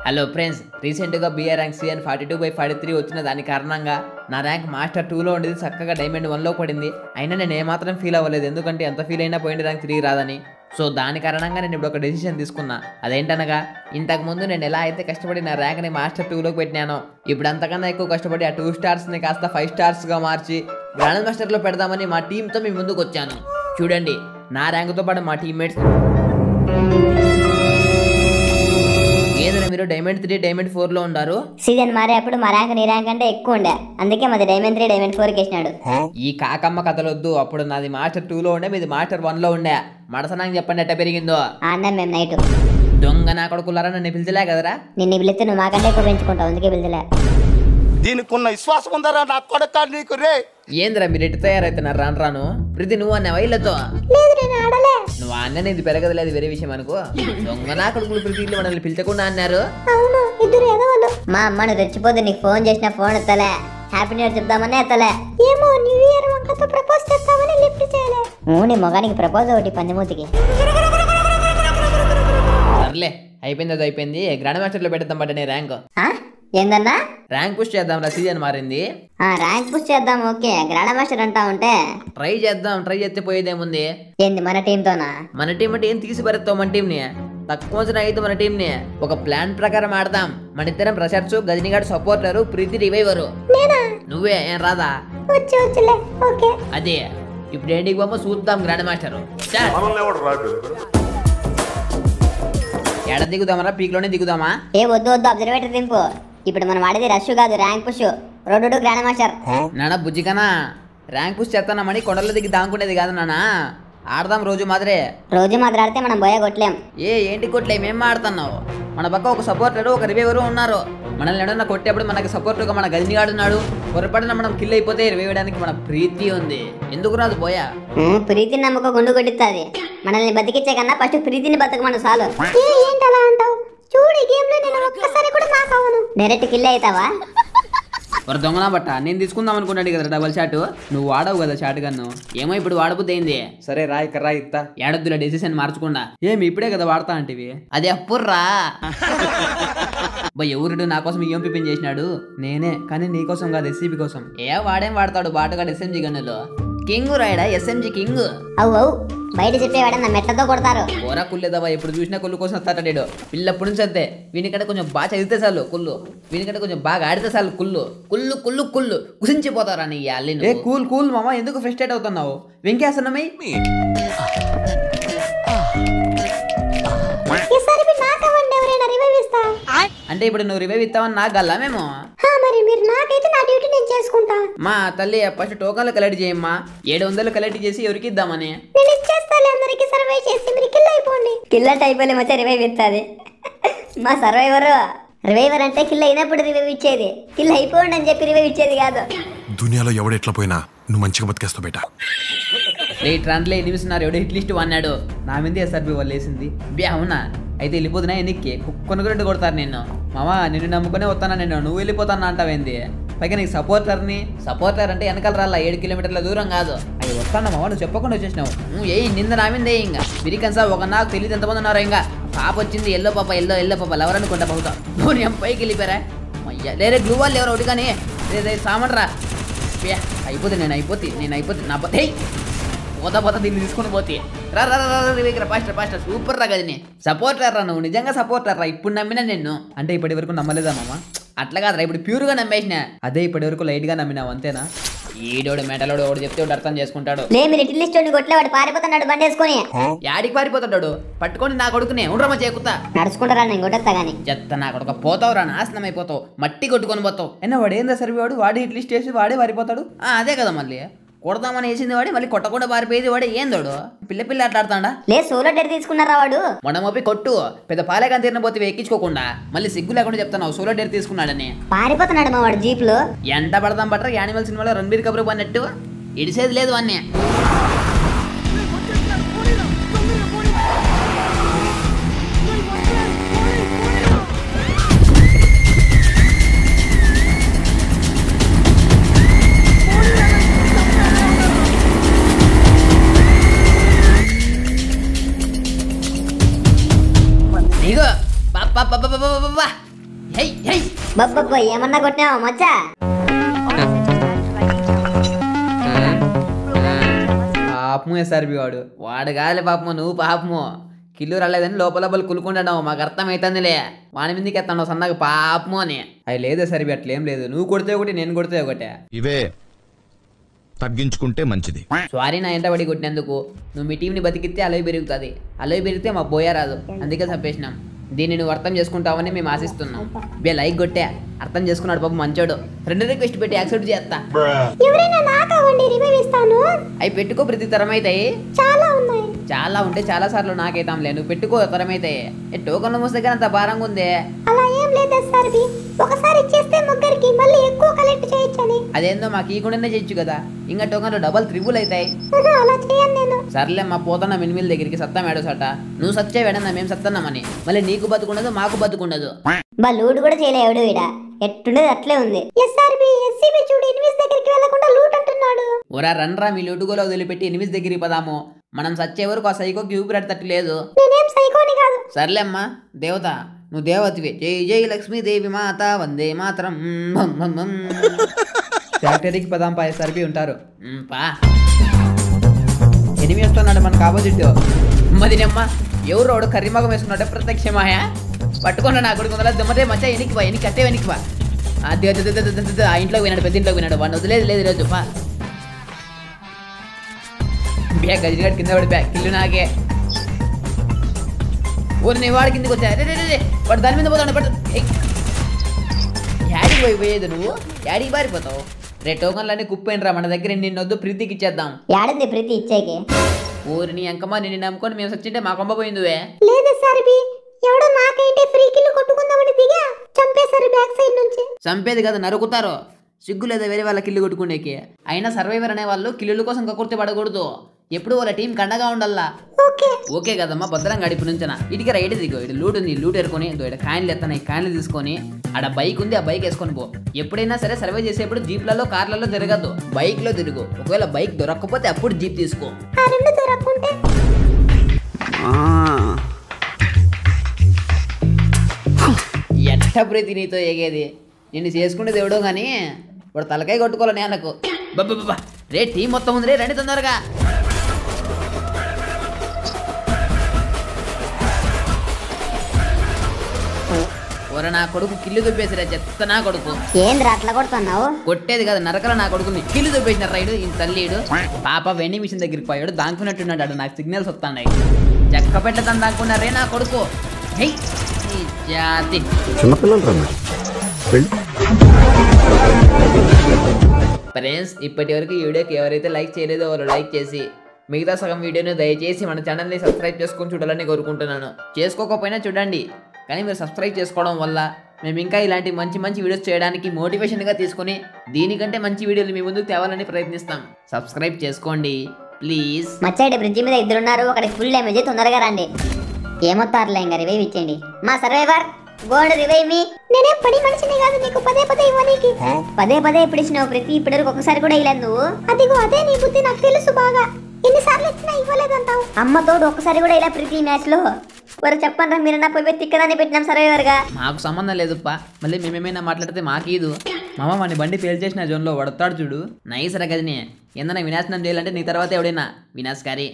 Hello friends, రీసెంట్గా BR rank CN 42/43 వచ్చిన దాని కారణంగా నా ర్యాంక్ మాస్టర్ 2లో ఉండేది చక్కగా డైమండ్ 1లో పడింది. అయినా నేను ఏమాత్రం ఫీల్ అవ్వలేదు, ఎందుకంటే ఎంత ఫీల్ అయినా పోయింది ర్యాంక్ 3 రాదని. సో దాని కారణంగా నేను ఇప్పుడు ఒక డెసిషన్ తీసుకున్నా. అదేంటనగా, ఇంతకుముందు నేను ఎలా అయితే కష్టపడి నా ర్యాంక్ని మాస్టర్ 2లోకి పెట్టినానో, ఇప్పుడు అంతకన్నా ఎక్కువ కష్టపడి ఆ 2 స్టార్స్ని కాస్త 5 స్టార్స్గా మార్చి గ్రాండ్ మాస్టర్లో పెడదామని మా టీంతో మీ ముందుకు వచ్చాను. చూడండి, నా ర్యాంకుతో పాటు మా టీమ్మేట్స్ ఏదైనా మీరు డైమండ్ 3 డైమండ్ 4లో ఉన్నారు. సీజన్ మారేప్పుడు మా ర్యాంక్ నీ ర్యాంక్ అంటే ఎక్కువ ఉండే, అందుకే మాది డైమండ్ 3 డైమండ్ 4 వేసినాడు. ఈ కాకమ్మ కథలొద్దు. అప్పుడు నాది మాస్టర్ 2లో ఉండే, మీది మాస్టర్ 1లో ఉండే. మడసనానికి చెప్పండి ఎట్ట పెరిగిందో. అన్నాం మేము నైట్. దొంగ నా కొడుకులారా, నన్ను పిలిచలే కదరా. నిన్ను పిలిస్తే నువ్వు మాకంటే ఎక్కువ పెంచుకుంటావు, అందుకే పిలిచలే. దీనికి ఉన్న విశ్వాసం ఉందరా నా కొడక నీకు రే. ఏందిరా మీరు ఎట్టు తయారైతున్నారు రాను రాను? ప్రీతి నువ్వు అన్న వైలతో నువ్వు అన్న ఇది పెరగదలేదు, వేరే విషయం అనుకో. దొంగ నా కొడుకులు ప్రీతి మనల్ని పిలిచకుండా అన్నారు. మా అమ్మను రెచ్చిపోతే నీకు ఫోన్ చేసిన ఫోన్ ఎత్తలే, హ్యాపీ న్యూ ఇయర్ చెప్దామని ఎత్తలే. ఏమో న్యూ ఇయర్ వంకతో ప్రపోజ్ చేస్తామని లిఫ్ట్ చేయలే. నీ మొగానికి ప్రపోజ్ ఒకటి పందిమూతికి. సర్లే, అయిపోయింది అది అయిపోయింది. గ్రాండ్ మాస్టర్లో పెడతాం బట్ నీ ర్యాంక్ ఏందన్నా? ర్యాంక్ పుష్ చేద్దాం రా, సీజన్ మారింది. ర్యాంక్ పుష్ చేద్దాం, ఓకే. గ్రాండ్ మాస్టర్ అంటా ఉంటే ట్రై చేద్దాం. ట్రై చేస్తే పోయేదేముంది. ఏంది మన టీంతోనా? మన టీం అంటే ఏం తీసి పరుస్తావు మన టీంని? తక్కువ అయితే మన టీంని ఒక ప్లాన్ ప్రకారం ఆడదాం. మన ఇద్దరం ప్రశాంత్, గజనీగాడు సపోర్టరు, ప్రీతి రివైవరు. నువ్వే ఏం రాదా? అదే ఇప్పుడు ఏంటికి బాబు చూద్దాం. గ్రాండ్ మాస్టర్ ఎడ దిగుదామరా? పీక్ లోనే దిగుదామా? ఏ వద్దు వద్దు, అబ్జర్వేటర్ దింపు. ఇప్పుడు మనం వాడేది రష్ కాదు, rank push. Road grand master. నాన్న బుజ్జికనా, ర్యాంక్ పుష్ చేస్తానమని కొండల దిగి దాంకునేది కాదు నాన్న. ఆడదాం రోజు మాదిరే. రోజు మాదిరి ఆడితే మనం పోయే కొట్టలేం. ఏంటి కొట్టలేం? ఏం ఆడుతున్నావు? మన పక్క ఒక సపోర్టరు, ఒక రివైవరు ఉన్నారు. మనల్ని ఏడన్నా కొట్టేప్పుడు మనకి సపోర్టుగా మన గజనీగాడు ఉన్నాడు. పొరపాటున మనం కిల్ అయిపోతే రివైవడానికి మన ప్రీతి ఉంది. ఎందుకు రాదు పోయా? ప్రీతిని నమ్మక గుండు కొట్టిస్తుంది. మనల్ని బతికిచ్చే కన్నా ఫస్ట్ ప్రీతిని బతకమను చాలు. ఏంటలా అంటావు? చూడు, గేమ్ లో నేను ఒక్కసారి కూడా మాకు అవను. డైరెక్ట్ కిల్ అవుతావా? ఒక దొంగనా బట్ట నేను తీసుకుందాం అనుకున్నాడు కదా డబల్ షాట్. నువ్వు వాడవు కదా షాట్ గన్ను. ఏమో ఇప్పుడు వాడబుద్ది అయింది. సరే రా, ఇక్కడ రా, ఇస్తా. ఏడొద్దుల డెసిషన్ మార్చకుండా. ఏమి ఇప్పుడే కదా వాడతా అంటివి? అది అప్పుర్రా. ఎవరుడు నా కోసం ఏం పిపిన్ చేసినాడు? నేనే, కానీ నీ కోసం కాదు, ఎస్సీబీ కోసం. వాడేం వాడతాడు బాటగాడు ఎస్ఎంజీ గన్నులో. కింగ్ రాయడా, ఎస్ఎంజీ కింగ్. అవు బయట చెప్పేవాడన్నా మెట్లతో కొడతారు. ఓరా కుళ్ళేదవా, ఎప్పుడు చూసినా కుళ్ళు కోసం వస్తాడు. పిల్లప్పుడు నుంచి అంతే. వీనికంటే కొంచెం బాగా చదివితే చాలు కుళ్ళు, వీనికంటే కొంచెం బాగా ఆడితే చాలు కుళ్ళు. కుళ్ళు కుళ్ళు కుళ్ళు కుసించిపోతారా నీ అల్లి. కూల్ కూల్ మామ, ఎందుకు ఫ్రస్ట్రేట్ అవుతున్నావు? వెంకేసనమై అంటే ఇప్పుడు నువ్వు రివైవ్ ఇస్తావని నాకు గల్లా మేము. మా తల్లి ఫస్ట్ టోకన్లు కలెక్ట్ చేయమ్మా. 700 కలెక్ట్ చేసి ఎవరికి ఇద్దామని. కిల్లట్ అయిపోలే మచ్చా రివైవ్ ఇస్తుంది మా రివైవర్ అంటే కిల్ అయినప్పుడు రివైవ్ ఇచ్చేది, కిల్ అయిపోండి అని చెప్పి రివైవ్ ఇచ్చేది కాదు. దునియాలో ఎవడెట్లా పోయినా నువ్వు మంచిగా బతికేస్తావు బేటా. ట్రాన్స్లే ఎనిమిస్తున్నారు. ఎవడో హిట్ లిస్ట్ అన్నాడు. నా మీద ఎస్ఆర్బి వాళ్ళు వేసింది. అవునా? అయితే వెళ్ళిపోతున్నా ఎన్నిక్కి కొనుగోలు కొడతారు నిన్ను. మామా నిన్ను నమ్ముకునే వస్తానా నేను, నువ్వు వెళ్ళిపోతాను అంటావేంది? పైగా నీకు సపోర్టర్ అంటే వెనకాల రాలా, 7 కిలోమీటర్ల దూరం కాదు. అవి వస్తాను మామా, నువ్వు చెప్పకుండా వచ్చేసినావు. నింద నా మీద ఇంకా విరికన్ సార్ ఒక నాకు తెలియదు ఎంతమంది ఉన్నారో. ఇంకా పాప వచ్చింది, ఎల్లో పాప లవర్ అనుకుంటా బహుతా. నేను పైకి వెళ్ళిపోయారా? లేరే గ్లూ వాళ్ళు ఎవరు ఒకటి కానీ రే సామండ్రా. అయిపోతే నా పోతే పోతా దీన్ని తీసుకుని పోతే పాస్టర్ సూపర్ రా గదిని. సపోర్టర్ రా నువ్వు, నిజంగా సపోర్టర్ రా. ఇప్పుడు నమ్మినా నిన్ను. అంటే ఇప్పటి వరకు నమ్మలేదా మామ? అట్లా కాదురా, ఇప్పుడు ప్యూర్గా నమ్మేసిన. అదే ఇప్పటి వరకు లైట్ గా నమ్మినావు అంతేనా? ఈడోడు మెటలోడు ఒకటి చెప్తే ఒకటి అర్థం చేసుకుంటాడు. పారిపోతున్నాడు బండి వేసుకొని. యాడికి పారిపోతాడు? పట్టుకొని నా కొడుకునే ఉండరమ్మ చేకుతా. నడుచుకుంటారా నేను కొట్టేస్తా గానీ. చెత్త నా కొడుకు, పోతావురా, నాశనం అయిపోతావు, మట్టి కొట్టుకొని పోతావు. వాడు ఏందా సరివాడు? వాడి హిట్ లిస్ట్ వేసి వాడే పారిపోతాడు. అదే కదా, మళ్ళీ కొడదామని వేసింది వాడి, మళ్ళీ కొట్టకుండా పారిపోయేది వాడే. ఏందోడు పిల్ల ఆటలాడతాడా? లేదు, సోలో డెడ్ తీసుకున్నారా వాడు? మొన్నమోపి కొట్టు పెద్ద పాలేగా తీరినపోతే ఎక్కించుకోకుండా మళ్ళీ సిగ్గు లేకుండా చెప్తాను సోలో డెడ్ తీసుకున్నాడని. పారిపోతున్నాడు మా వాడు జీప్ లో. ఎంట పడదాం బట్రా, యానిమల్ సినిమాలో రణబీర్ కపూర్ అన్నట్టు ఇడిసేది లేదు అన్నీ. హై హై బబ్బబ్బ ఏమన్నా కొట్టినావా మచ్చా? పాపము ఎస్ఆర్బి వాడు కాదులే పాపము, నువ్వు పాపము. కిల్లు రాలేదని లోపల కులుకుంటున్నావు, మాకు అర్థమవుతుందిలే. వాని మీదకి ఎత్తాను సన్నగా పాపము అని. అది లేదు ఎస్ఆర్బి, అట్లేం లేదు. నువ్వు కొడితే ఒకటి, నేను కొడితే ఒకటే. ఇవే తగ్గించుకుంటే మంచిది. సారీ నా ఎంట పడి కొట్టినందుకు. నువ్వు మీ టీంని బతికితే అలవి పెరుగుతుంది, అలవి పెరిగితే మా బోయా రాదు, అందుకే చంపేసినాం. దీన్ని నువ్వు అర్థం చేసుకుంటావని మేము ఆశిస్తున్నాం. బే లైక్ కొట్టే, అర్థం చేసుకున్నాడు పాపం మంచోడు. ఫ్రెండ్ రిక్వెస్ట్ పెట్టి యాక్సెప్ట్ చేస్తా. అవి పెట్టుకో, ప్రతి తరం అవుతాయి. చాలా ఉంటే చాలా సార్లు నాకైతాంలే, నువ్వు పెట్టుకో తరం అవుతాయి. టోకన్లు మోసే దగ్గర అంత భారంగా ఉందే. అదేందో మాకు ఈకుండానే చేయొచ్చు కదా, ఇంకా టోకన్లు డబల్ త్రిబుల్ అవుతాయి. సర్లే మా పోతున్నా మినిమిల్ దగ్గరికి, సత్తా మేడో సట. నువ్వు సచ్చే వేడన్నా మేము సత్తన్నామని, మళ్ళీ నీకు బతుకుండదు మాకు బతుకుండదు. లూట్ కూడా చేయలేడు ఈడ, ఎట్టుండేది అట్లే ఉంది. ఓరా రన్రా, మీ లూటుగోలో వదిలిపెట్టి ఎనిమిది దగ్గరికి పదాము. మనం సచ్చే వరకు ఆ సైకోకి ఊపిరి తట్టలేదు. సర్లే అమ్మా దేవత, నువ్వు దేవతవి. జై జై లక్ష్మీదేవి మాత, వందే మాత్రం. ఫ్యాక్టరీకి పదాం పా, ఎస్ఆర్బి ఉంటారు. పా ఎనిమిది వస్తున్నాడు మనకు ఆపోజిట్. మదినమ్మ ఎవరు వాడు కర్రీమగం వేసుకున్నాడు ప్రత్యక్షమాయ. పట్టుకున్నా నా కొడుకు దుమ్మతే మచ్చా, ఎనికి బా, ఎనికి కట్టే వెనికి బా. ఆ ఇంట్లోకి పోయినాడు, పెద్ద ఇంట్లోకి పోయినాడు. వాడిని వదిలేదు లేదు రోజు పా. బ్యాగ్ గజిగాడు కింద పడి బ్యాగ్ కిల్లు నాకే. ఊరి నీ వాడి కిందకి వచ్చా, వాడు దాని మీద పోతాడు. పడు యాడికి పోయేది నువ్వు, యాడికి పారిపోతావు? రే టోకన్లన్నీ కుప్పైనరా, మన దగ్గర నిన్నొద్దు ప్రీతికి ఇచ్చేద్దాం. యాడింది ప్రీతి ఇచ్చేకి? ఊరి నీ అంకమ్మ, నిన్ను నమ్ముకొని మేము సచ్చింటే మా కొంప పోయిందివే. ఎవడో నాకైతే ఫ్రీ కిల్లు కొట్టుకుందామని దిగా చంపేశారు బ్యాక్ సైడ్ నుంచి. చంపేది కదా, నరుకుతారు. సిగ్గు లేదా వేరే వాళ్ళ కిల్లు కొట్టుకునేకి? అయినా సర్వైవర్ అనే వాళ్ళు కిల్లుల కోసం కక్కుర్తి పడకూడదు, ఎప్పుడు వాళ్ళ టీం కండగా ఉండాలా. ఓకే కదమ్మా, భద్రంగా అడిపి నుంచనా. ఇటుకి రైట్ దిగో, ఇటు లూట్ ఉంది, లూట్ ఎరుకొని ఇక్కడ కాయన్లు ఎత్తాను, కాయన్లు తీసుకొని ఆడ బైక్ ఉంది, ఆ బైక్ వేసుకొని పో. ఎప్పుడైనా సరే సర్వే చేసేప్పుడు జీప్లలో కార్లలో తిరగద్దు, బైక్ లో తిరుగు. ఒకవేళ బైక్ దొరకకపోతే అప్పుడు జీప్ తీసుకో. ఎట్ట ప్రీతి నీతో ఎగేది, నిన్ను చేసుకునేది ఎవడో గానీ వాడు తలకాయ కొట్టుకోవాలి నేలకు. బాబా రే టీం మొత్తం ఉంది రే, రండి తొందరగా. ఓర నా కొడుకు కిల్లు దుబ్బేసిరా, చెత్త నా కొడుకు. ఏంద్రా అట్లా కొడుతున్నావు? కొట్టేది కదా నరకల, నా కొడుకుని కిల్లు దుబ్బేసిన రైడు ఈ తల్లిడు. పాప వెండి మిషన్ దగ్గరికి పోయాడు, దాంకున్నట్టున్నాడు. నాకు సిగ్నల్స్ వస్తున్నాయి, చెక్క పెట్టదని దాక్కున్నారే నా కొడుకు. హై జాతి ఫ్రెండ్స్, ఇప్పటి వరకు ఈ వీడియోకి ఎవరైతే లైక్ చేయలేదో వాళ్ళు లైక్ చేసి మిగతా సగం వీడియోని దయచేసి మన ఛానల్ని సబ్స్క్రైబ్ చేసుకొని చూడాలని కోరుకుంటున్నాను. చేసుకోకపోయినా చూడండి, కానీ మీరు సబ్స్క్రైబ్ చేసుకోవడం వల్ల మేము ఇంకా ఇలాంటి మంచి మంచి వీడియోస్ చేయడానికి మోటివేషన్గా తీసుకొని దీనికంటే మంచి వీడియోలు మీ ముందుకు తేవాలని ప్రయత్నిస్తాం. సబ్స్క్రైబ్ చేసుకోండి ప్లీజ్. మచ్చైడ్ బ్రిడ్జి మీద ఇద్దరున్నారు, ఒకటి ఫుల్ డ్యామేజ్, తొందరగా రండి. ఏమొత్తారులే ఇంకా రివైవ్ ఇచ్చేయండి. మా సర్వైవర్ గోల్డ్ రివైవ్ మీ. నేనే పని మనిషిని కాదు నీకు పదే పదే ఇవ్వనీకి. పదే పదే ఇప్పుడు ఇచ్చినావు ప్రీతి, ఇప్పటివరకు ఒకసారి కూడా ఇవ్వలేదు నువ్వు. అదిగో అదే నీ బుద్ధి నాకు తెలుసు బాగా, ఎన్నిసార్లు ఇచ్చినా ఇవ్వలేదంటావు. అమ్మతోడు ఒక్కసారి కూడా ఇలా ప్రీతి మ్యాచ్ లో. వారు చెప్పండి, మీరు నా పోయి తిక్కదాన్ని పెట్టినాం సర్వైవర్ గా. మాకు సంబంధం లేదుప్పా, మళ్ళీ మేమేమైనా మాట్లాడితే మాకీదు. మామ మన బండి పేల్చేసిన జోన్లో వడతాడు చూడు, నైస్ రా గదిని. ఏందన్నా వినాశనం చేయాలంటే నీ తర్వాత ఎవడైనా వినాశకారి.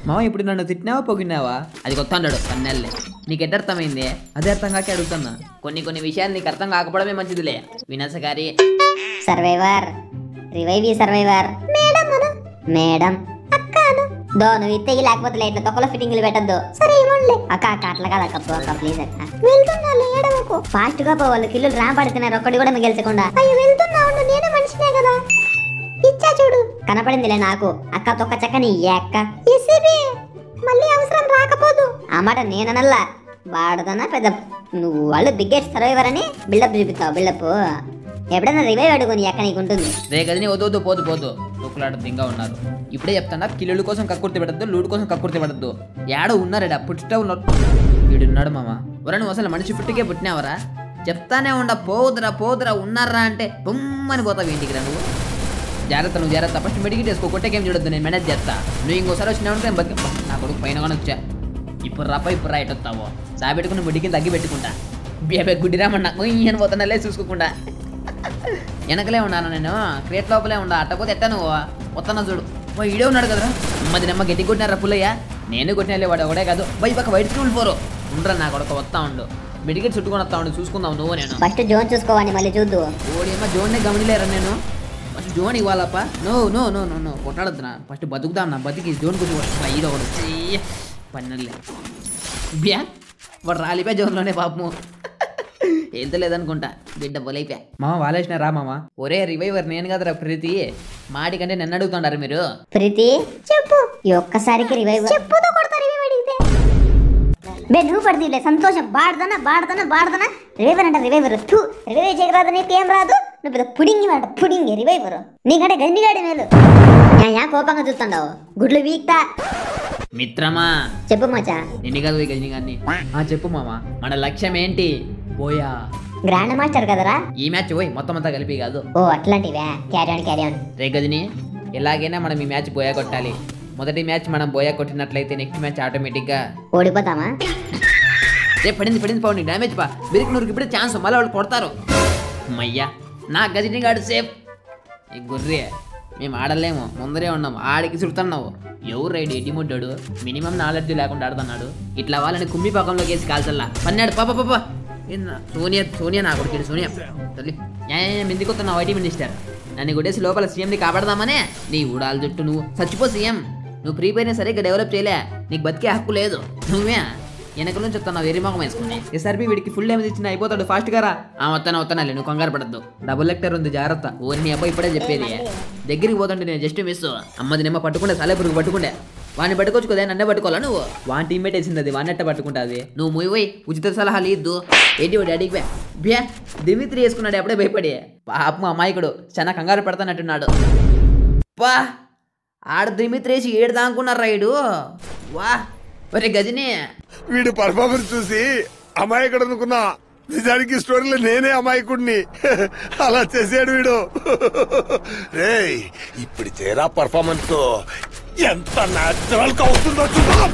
మామ ఇప్పుడు నన్ను తిట్టినావా పొగినావా? అది కొత్త అన్నాడు కన్నెల్లే. నీకు ఎట్ట అర్థమైంది? అదే అర్థం కాక అడుగుతున్నా. కొన్ని విషయాలు నీకు అర్థం కాకపోవడమే మంచిదిలే వినాశకారి. Survivor revive survivor. మేడం అక్కను దో నువ్వు ఇత్తగి, లేకపోతే లైట్ల తొక్కలో ఫిట్టింగ్లు పెట్టద్దు. సరే ఇవ్వండి అక్క. అట్లా కాదు అక్క, ప్లీజ్ అక్క. వెళ్తున్నాను ఏడవకు. ఫాస్ట్ గా పోవాలి, కిల్లులు రాబడుతున్నారు, ఒక్కటి కూడా మిగిల్చకుండా. అయ్యో వెళ్తున్నావు, నేనే మనిషినే కదా. ఇచ్చా చూడు, కనపడిందిలే నాకు. అక్క తొక్క చక్కని అక్క. మళ్ళీ అవసరం రాకపోదు. ఆ మాట నేననల్లా, వాడదన్నా పెద్ద నువ్వు వాళ్ళు బిగ్గెస్ట్ సర్వైవర్ అని బిల్డప్ చూపిస్తావు. బిల్డప్ ఎప్పుడైనా రివైవ్ అడుగుని ఎక్క నీకు ఉంటుంది. రే గదిని వద్దు పోదు తొక్కులాట దింగా ఉన్నారు. ఇప్పుడే చెప్తాను, కిల్లుల కోసం కక్కుర్తి పెట్టద్దు, లూట్ కోసం కక్కుర్తి పెట్టద్దు. ఏడో ఉన్నారా పుట్టిస్తా ఉన్నారు. వీడున్నాడు మామ. వరా నువ్వు అసలు మనిషి పుట్టికే పుట్టినావరా? చెప్తానే ఉండ పోదురా ఉన్నారా అంటే బొమ్మని పోతావు ఇంటికి రా. నువ్వు జాగ్రత్త ఫస్ట్ మెడికేట్ చేసుకో, కొట్టేకేం చూడొద్దు, నేను మేనేజ్ చేస్తా. నువ్వు ఇంకోసారి వచ్చినావంటే నా కొడుకు పైన కానీ వచ్చా. ఇప్పుడు రా ఎటు వస్తావో దాబెట్టుకుని మెడికి తగ్గి పెట్టుకుంటా. బేబే గుడ్డిరామన్నా ఈయన పోతానలే చూసుకోకుండా వెనకలే ఉన్నాను నేను క్రియేట్ లోపలే ఉండా అట్టపోతే ఎట్టా నువ్వు వస్తాను చూడు ఈడే ఉన్నాడు కదరా అమ్మది నమ్మ గట్టి కొట్టినారా పుల్లయ్య నేను కొట్టినా వాడు ఒకడే కాదు పక్క వైట్ స్కూల్ 4 ఉండరా నా కొడుకు వస్తా ఉండు మెడికెట్ చుట్టుకొని వస్తా ఉండు చూసుకుందాం నువ్వు నేను ఫస్ట్ జోన్ చూసుకోవాలి మళ్ళీ చూద్దు ఓడేమో జోన్నే గమనిలేరా నేను ఫస్ట్ జోన్ ఇవ్వాలప్ప నో కొట్టాడద్దునా ఫస్ట్ బతుకుదాం నా బతికి జోన్ కూర్చో ఈడ ఒకడు పన్నెలే బ్యా వాడు రాలిపోయా జోన్లోనే పాపము ఎంత లేదనుకుంటా బిడ్డ బొలైపోయా మామ వాలేసిన రా మామ ఒరే రివైవర్ నేను కదరా ప్రీతి మాటి కంటే నన్ను అడుగుతుండారు మీరు ప్రీతి చెప్పు ఈ ఒక్కసారికి రివైవ్ చెప్పుతో కొడతా రివైవ్ అడిగితే బే నువ్వు పడితే సంతోషం బాడదనా రివైవర్ అంటే రివైవర్ రివైవ్ చేయరాదు నీకేం రాదు నువ్వు పెద్ద పుడింగి మాట పుడింగి రివైవర్ నీకంటే గండిగాడి మేలు యా కోపంగా చూస్తుండవు గుడ్లు వీక్తా మిత్రమా చెప్పు మచ్చా నిన్ను కాదు గజని గారిని చెప్పు మామ మన లక్ష్యం ఏంటి పోయా గ్రాండ్ మాస్టర్ కదరా ఈ మ్యాచ్ పోయి మొత్తం అంతా కలిపి కాదు ఓ అట్లాంటివే క్యారీ ఆన్ రే గజని ఎలాగైనా మనం ఈ మ్యాచ్ బోయా కొట్టాలి మొదటి మ్యాచ్ మనం బోయా కొట్టినట్లయితే నెక్స్ట్ మ్యాచ్ ఆటోమేటిక్గా ఓడిపోతామా రే పడింది పౌండి డ్యామేజ్ బా బిరికి నూరుకి ఇప్పుడే ఛాన్స్ మళ్ళీ వాళ్ళు కొడతారు అమ్మయ్యా నా గజని గాడు సేఫ్ ఈ గుర్రే మేము ఆడలేము ముందరే ఉన్నాము ఆడికి చుడుతున్నావు ఎవరు రైడ్ ఎడ్డిముడ్డాడు మినిమం నాలెడ్జ్ లేకుండా ఆడుతున్నాడు ఇట్లా వాళ్ళని కుమ్మి పకంలోకి వేసి కాల్చల్లా పన్నాడు పాప సోనియా నా కొడుకు సోనియా తల్లి ఎందుకొస్తున్నావు ఐటీ మినిస్టర్ నన్ను కొట్టేసి లోపల సీఎంని కాపాడదామనే నీ ఊడాల జుట్టు నువ్వు చచ్చిపో సీఎం నువ్వు ప్రీ పైన సరిగ్గా డెవలప్ చేయలే నీకు బతికే హక్కు లేదు నువ్వే వెనక నుంచి వస్తున్నావు వేరే మొఖం వేసుకుని ఎస్ఆర్పి వీడికి ఫుల్ డ్యామేజ్ ఇచ్చిన అయిపోతాడు ఫాస్ట్ గా రా వస్తానా నువ్వు కంగారు పడద్దు డబుల్ లెక్టర్ ఉంది జాగ్రత్త ఓ నీ అబ్బాయి ఇప్పుడే చెప్పేది దగ్గరికి పోతుంటే నేను జస్ట్ మిస్ అమ్మది నిమ్మ పట్టుకుంటే సాలెపురుగు పట్టుకుంటే వాడిని పట్టుకోవచ్చు నన్నే పట్టుకోవాలా నువ్వు వాని టీమ్మేట్ వేసింది అది వాడినట్ట పట్టుకుంటుంది నువ్వు మూవీ ఉచిత సలహాలు ఇద్దు ఏంటి వాడు డాడీకి బ్యా దిమిత్రి వేసుకున్నాడు ఎప్పుడే భయపడి పాపం అమాయకుడు చాలా కంగారు పడతానట్టున్నాడు పా ఆడ దిమిత్రి వేసి ఏడు దానుకున్నారు రైడు వా ఒరే గజని వీడు పర్ఫార్మెన్స్ చూసి అమాయకుడు అనుకున్నా నిజానికి స్టోరీలో నేనే అమాయకుడిని అలా చేసాడు వీడు రేయ్ ఇప్పుడు చేరా పర్ఫార్మెన్స్ ఎంత న్యాచురల్ గా అవుతుందో చూద్దాం